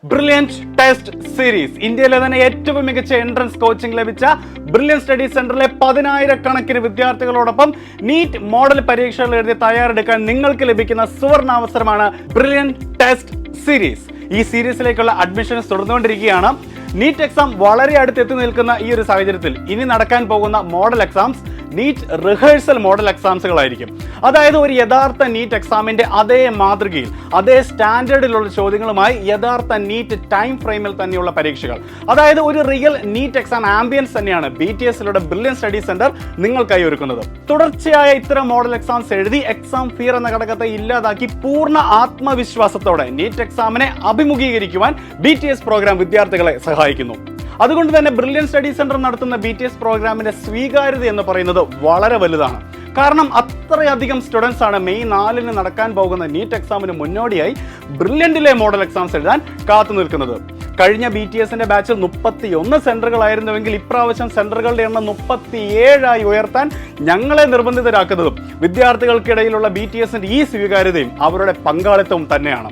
Brilliant test series ഇന്ത്യയിലെ തന്നെ ഏറ്റവും മികച്ച എൻട്രൻസ് കോച്ചിംഗ് ലഭിച്ച ബ്രില്യൻറ്റ് സ്റ്റഡി സെന്ററിലെ 10,000-കണക്കിന് വിദ്യാർത്ഥികളോടൊപ്പം നീറ്റ് മോഡൽ പരീക്ഷകൾ എഴുതി തയ്യാറെടുക്കാൻ നിങ്ങൾക്ക് ലഭിക്കുന്ന സുവർണാവസരമാണ് ബ്രില്യൻറ്റ് ടെസ്റ്റ് സീരീസ്. ഈ സീരീസിലേക്കുള്ള അഡ്മിഷൻസ് തുടർന്നുകൊണ്ടിരിക്കുകയാണ്. നീറ്റ് എക്സാം വളരെ അടുത്തെത്തി നിൽക്കുന്ന ഈ ഒരു സാഹചര്യത്തിൽ ഇനി നടക്കാൻ പോകുന്ന model exams NEET rehearsal model എക്സാംസുകളായിരിക്കും. അതായത് ഒരു യഥാർത്ഥ നീറ്റ് എക്സാമിന്റെ അതേ മാതൃകയിൽ അതേ സ്റ്റാൻഡേർഡിലുള്ള ചോദ്യങ്ങളുമായി യഥാർത്ഥ നീറ്റ് ടൈം ഫ്രെയിമിൽ തന്നെയുള്ള പരീക്ഷകൾ. അതായത് ഒരു റിയൽ നീറ്റ് എക്സാം ആംബിയൻസ് തന്നെയാണ് BTSലൂടെ ബ്രില്യൻറ്റ് സ്റ്റഡി സെന്റർ നിങ്ങൾക്കായി ഒരുക്കുന്നത്. തുടർച്ചയായ ഇത്തരം മോഡൽ എക്സാംസ് എഴുതി എക്സാം ഫിയർ എന്ന ഘടകത്തെ ഇല്ലാതാക്കി പൂർണ്ണ ആത്മവിശ്വാസത്തോടെ നീറ്റ് എക്സാമിനെ അഭിമുഖീകരിക്കുവാൻ BTS പ്രോഗ്രാം വിദ്യാർത്ഥികളെ സഹായിക്കുന്നു. അതുകൊണ്ട് തന്നെ ബ്രില്യൻറ്റ് സ്റ്റഡി സെന്റർ നടത്തുന്ന BTS പ്രോഗ്രാമിന്റെ സ്വീകാര്യത എന്ന് പറയുന്നത് വളരെ വലുതാണ്. കാരണം അത്രയധികം സ്റ്റുഡൻസ് ആണ് മെയ് 4-ന് നടക്കാൻ പോകുന്ന നീറ്റ് എക്സാമിന് മുന്നോടിയായി ബ്രില്യൻറ്റിലെ മോഡൽ എക്സാംസ് എഴുതാൻ കാത്തു നിൽക്കുന്നത്. കഴിഞ്ഞ BTSന്റെ ബാച്ചിൽ 31 സെന്ററുകളായിരുന്നുവെങ്കിൽ ഇപ്രാവശ്യം സെന്ററുകളുടെ എണ്ണം 37 ഉയർത്താൻ ഞങ്ങളെ നിർബന്ധിതരാക്കുന്നതും വിദ്യാർത്ഥികൾക്കിടയിലുള്ള BTSന്റെ ഈ സ്വീകാര്യതയും അവരുടെ പങ്കാളിത്തവും തന്നെയാണ്.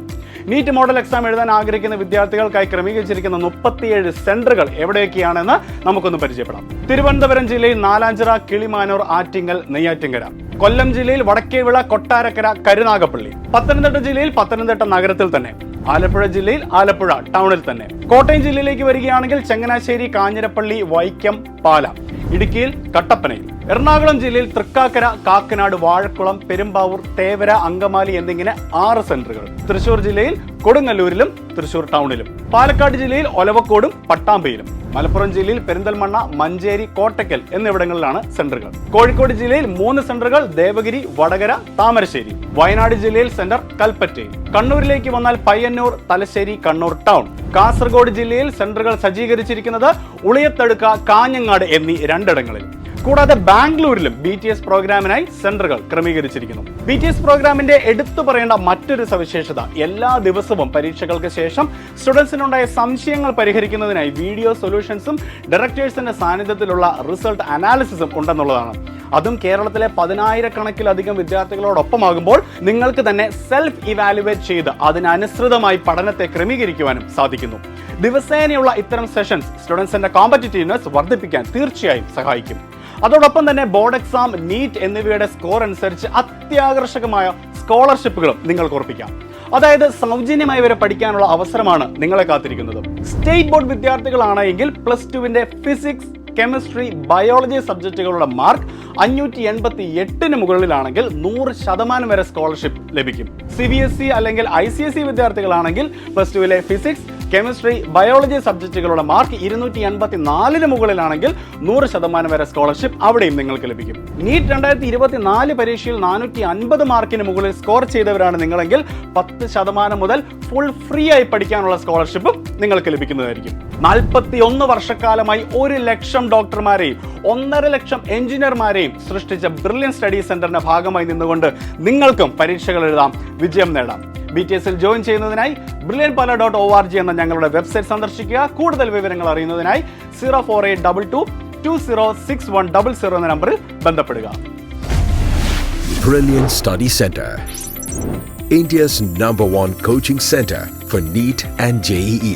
നീറ്റ് മോഡൽ എക്സാം എഴുതാൻ ആഗ്രഹിക്കുന്ന വിദ്യാർത്ഥികൾക്കായി ക്രമീകരിച്ചിരിക്കുന്ന 37 സെന്ററുകൾ എവിടെയൊക്കെയാണെന്ന് നമുക്കൊന്ന് പരിചയപ്പെടാം. തിരുവനന്തപുരം ജില്ലയിൽ നാലാഞ്ചിറ, കിളിമാനൂർ, ആറ്റിങ്ങൽ, നെയ്യാറ്റിൻകര. കൊല്ലം ജില്ലയിൽ വടക്കേവിള, കൊട്ടാരക്കര, കരുനാഗപ്പള്ളി. പത്തനംതിട്ട ജില്ലയിൽ പത്തനംതിട്ട നഗരത്തിൽ തന്നെ. ആലപ്പുഴ ജില്ലയിൽ ആലപ്പുഴ ടൗണിൽ തന്നെ. കോട്ടയം ജില്ലയിലേക്ക് വരികയാണെങ്കിൽ ചങ്ങനാശ്ശേരി, കാഞ്ഞിരപ്പള്ളി, വൈക്കം, പാല. ഇടുക്കിയിൽ കട്ടപ്പനയിൽ. എറണാകുളം ജില്ലയിൽ തൃക്കാക്കര, കാക്കനാട്, വാഴക്കുളം, പെരുമ്പാവൂർ, തേവര, അങ്കമാലി എന്നിങ്ങനെ 6 സെന്ററുകൾ. തൃശൂർ ജില്ലയിൽ കൊടുങ്ങല്ലൂരിലും തൃശൂർ ടൗണിലും. പാലക്കാട് ജില്ലയിൽ ഒലവക്കോടും പട്ടാമ്പിയിലും. മലപ്പുറം ജില്ലയിൽ പെരിന്തൽമണ്ണ, മഞ്ചേരി, കോട്ടക്കൽ എന്നിവിടങ്ങളിലാണ് സെന്ററുകൾ. കോഴിക്കോട് ജില്ലയിൽ 3 സെന്ററുകൾ, ദേവഗിരി, വടകര, താമരശ്ശേരി. വയനാട് ജില്ലയിൽ സെന്റർ കൽപ്പറ്റയിൽ. കണ്ണൂരിലേക്ക് വന്നാൽ പയ്യന്നൂർ, തലശ്ശേരി, കണ്ണൂർ ടൗൺ. കാസർഗോഡ് ജില്ലയിൽ സെന്ററുകൾ സജ്ജീകരിച്ചിരിക്കുന്നത് ഉളിയത്തടുക്ക, കാഞ്ഞങ്ങാട് എന്നീ 2 ഇടങ്ങളിൽ. കൂടാതെ ബാംഗ്ലൂരിലും BTS പ്രോഗ്രാമിനായി സെന്ററുകൾ ക്രമീകരിച്ചിരിക്കുന്നു. BTS പ്രോഗ്രാമിന്റെ എടുത്തു പറയേണ്ട മറ്റൊരു സവിശേഷത എല്ലാ ദിവസവും പരീക്ഷകൾക്ക് ശേഷം സ്റ്റുഡൻസിനുണ്ടായ സംശയങ്ങൾ പരിഹരിക്കുന്നതിനായി വീഡിയോ സൊല്യൂഷൻസും ഡയറക്ടേഴ്സിന്റെ സാന്നിധ്യത്തിലുള്ള റിസൾട്ട് അനാലിസിസും ഉണ്ടെന്നുള്ളതാണ്. അതും കേരളത്തിലെ 10,000-കണക്കിലധികം വിദ്യാർത്ഥികളോടൊപ്പമാകുമ്പോൾ നിങ്ങൾക്ക് തന്നെ സെൽഫ് ഇവാലുവേറ്റ് ചെയ്ത് അതിനനുസൃതമായി പഠനത്തെ ക്രമീകരിക്കുവാനും സാധിക്കുന്നു. ദിവസേനയുള്ള ഇത്തരം സെഷൻസ് സ്റ്റുഡൻസിന്റെ കോമ്പറ്റിറ്റീവ്നെസ് വർദ്ധിപ്പിക്കാൻ തീർച്ചയായും സഹായിക്കും. അതോടൊപ്പം തന്നെ ബോർഡ് എക്സാം, നീറ്റ് എന്നിവയുടെ സ്കോർ അനുസരിച്ച് അത്യാകർഷകമായ സ്കോളർഷിപ്പുകളും നിങ്ങൾക്ക് ഉറപ്പിക്കാം. അതായത് സൗജന്യമായി വരെ പഠിക്കാനുള്ള അവസരമാണ് നിങ്ങളെ കാത്തിരിക്കുന്നത്. സ്റ്റേറ്റ് ബോർഡ് വിദ്യാർത്ഥികളാണെങ്കിൽ +2-ന്റെ ഫിസിക്സ്, കെമിസ്ട്രി, ബയോളജി സബ്ജക്റ്റുകളുടെ മാർക്ക് 588-ന് മുകളിലാണെങ്കിൽ 100% വരെ സ്കോളർഷിപ്പ് ലഭിക്കും. CBSE അല്ലെങ്കിൽ ICSE വിദ്യാർത്ഥികളാണെങ്കിൽ +2-ലെ ഫിസിക്സ്, കെമിസ്ട്രി, ബയോളജി സബ്ജക്റ്റുകളുടെ മാർക്ക് 284-ന് മുകളിലാണെങ്കിൽ 100% വരെ സ്കോളർഷിപ്പ് അവിടെയും നിങ്ങൾക്ക് ലഭിക്കും. നീറ്റ് 2024 പരീക്ഷയിൽ 450 മാർക്കിന് മുകളിൽ സ്കോർ ചെയ്തവരാണ് നിങ്ങളെങ്കിൽ 10% മുതൽ ഫുൾ ഫ്രീ ആയി പഠിക്കാനുള്ള സ്കോളർഷിപ്പും നിങ്ങൾക്ക് ലഭിക്കുന്നതായിരിക്കും. 41 വർഷക്കാലമായി 1 ലക്ഷം ഡോക്ടർമാരെയും 1.5 ലക്ഷം എഞ്ചിനീയർമാരെയും സൃഷ്ടിച്ച ബ്രില്യൻറ്റ് സ്റ്റഡി സെന്ററിന്റെ ഭാഗമായി നിന്നുകൊണ്ട് നിങ്ങൾക്കും പരീക്ഷകൾ എഴുതാം, വിജയം നേടാം. BTSൽ ജോയിൻ ചെയ്യുന്നതിനായി brilliantpala.org എന്ന ഞങ്ങളുടെ വെബ്സൈറ്റ് സന്ദർശിക്കുക. കൂടുതൽ വിവരങ്ങൾ അറിയുന്നതിനായി 04822206100 എന്ന നമ്പറിൽ ബന്ധപ്പെടുക. Brilliant Study Center, India's #1 coaching center for NEET and JEE.